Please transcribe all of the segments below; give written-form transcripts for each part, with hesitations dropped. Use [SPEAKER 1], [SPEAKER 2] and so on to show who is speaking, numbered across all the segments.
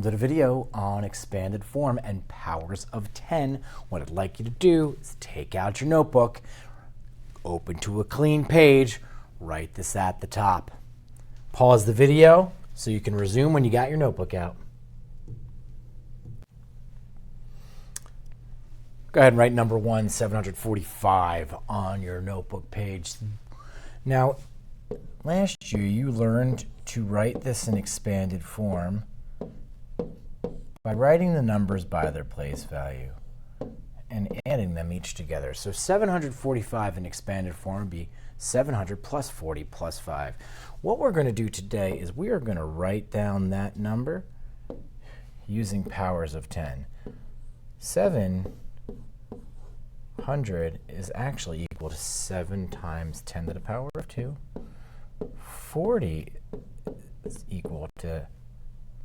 [SPEAKER 1] to the video on expanded form and powers of 10. What I'd like you to do is take out your notebook, open to a clean page, write this at the top. Pause the video so you can resume when you got your notebook out. Go ahead and write number 1, 745 on your notebook page. Now, last year you learned to write this in expanded form by writing the numbers by their place value and adding them each together. So 745 in expanded form would be 700 plus 40 plus 5. What we're going to do today is we are going to write down that number using powers of 10. 700 is actually equal to 7 times 10 to the power of 2. 40 is equal to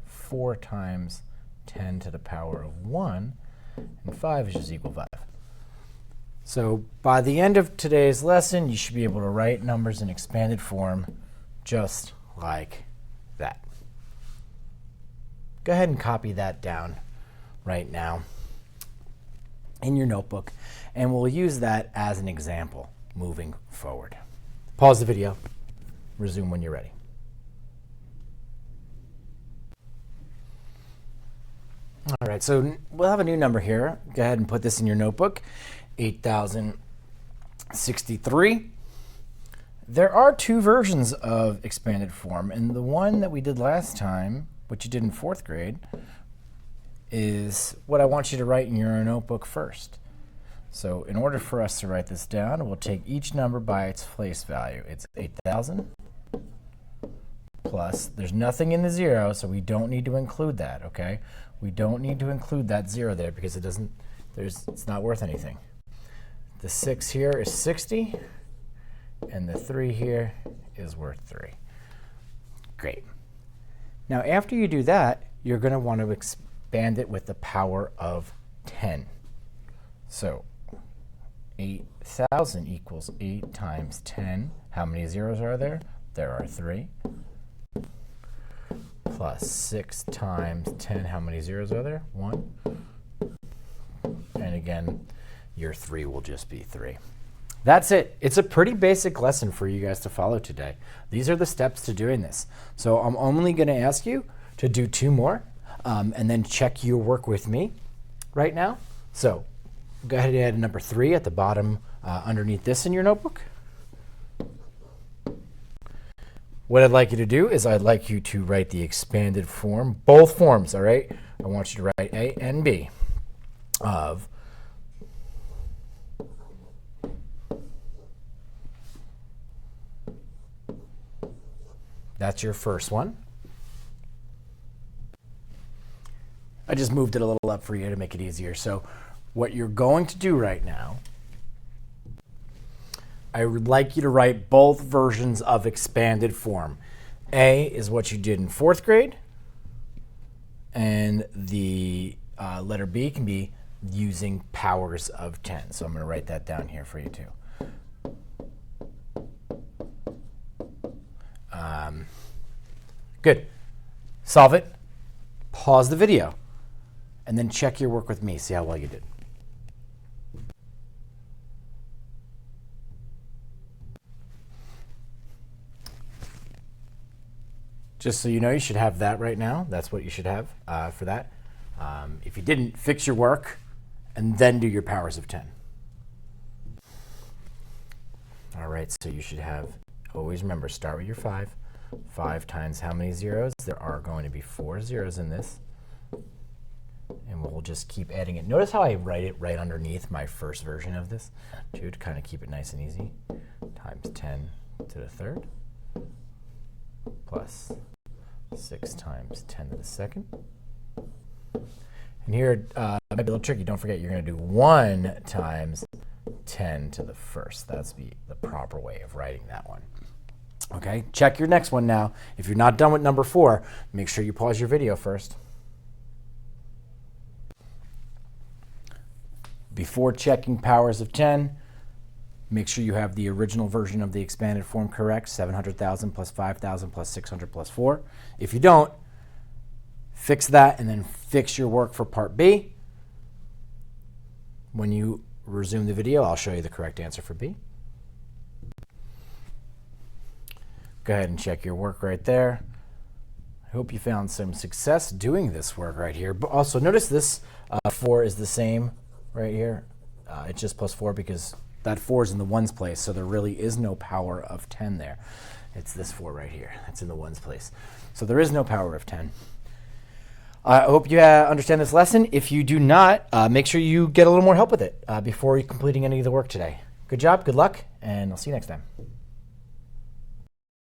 [SPEAKER 1] 4 times 10 to the power of 1. And 5 is just equal to 5. So by the end of today's lesson, you should be able to write numbers in expanded form just like that. Go ahead and copy that down right now in your notebook, and we'll use that as an example moving forward. Pause the video, resume when you're ready. All right, so we'll have a new number here. Go ahead and put this in your notebook, 8,063. There are two versions of expanded form, and the one that we did last time, which you did in 4th grade, is what I want you to write in your notebook first. So in order for us to write this down, we'll take each number by its place value. It's 8,000 plus, there's nothing in the 0, so we don't need to include that, okay? We don't need to include that 0 there because it's not worth anything. The 6 here is 60, and the 3 here is worth 3. Great. Now after you do that, you're going to want to expand it with the power of 10. So 8,000 equals 8 times 10. How many zeros are there? There are 3. Plus 6 times 10. How many zeros are there? 1. And again, your 3 will just be 3. That's it. It's a pretty basic lesson for you guys to follow today. These are the steps to doing this. So I'm only going to ask you to do 2 more and then check your work with me right now. So go ahead and add number 3 at the bottom underneath this in your notebook. What I'd like you to do is I'd like you to write the expanded form, both forms, all right? I want you to write A and B of that's your first one. I just moved it a little up for you to make it easier. So what you're going to do right now, I would like you to write both versions of expanded form. A is what you did in 4th grade, and the letter B can be using powers of 10. So I'm going to write that down here for you too. Good. Solve it, pause the video, and then check your work with me. See how well you did. Just so you know, you should have that right now. That's what you should have for that. If you didn't, fix your work and then do your powers of 10. All right, so you should have, always remember, start with your 5. 5 times how many zeros? There are going to be 4 zeros in this. And we'll just keep adding it. Notice how I write it right underneath my first version of this, too, to kind of keep it nice and easy. Times 10 to the 3rd plus 6 times 10 to the 2nd. And here, it might be a little tricky. Don't forget, you're going to do 1 times 10 to the 1st. That's the proper way of writing that one. Okay, check your next one now. If you're not done with number 4, make sure you pause your video first. Before checking powers of 10, make sure you have the original version of the expanded form correct, 700,000 plus 5,000 plus 600 plus 4. If you don't, Fix that and then fix your work for part B. When you resume the video, I'll show you the correct answer for B. Go ahead and check your work right there. I hope you found some success doing this work right here. But also notice this 4 is the same right here. It's just plus 4 because that 4 is in the ones place, so there really is no power of 10 there. It's this 4 right here. It's in the ones place. So there is no power of 10. I hope you understand this lesson. If you do not, make sure you get a little more help with it before you're completing any of the work today. Good job, good luck, and I'll see you next time.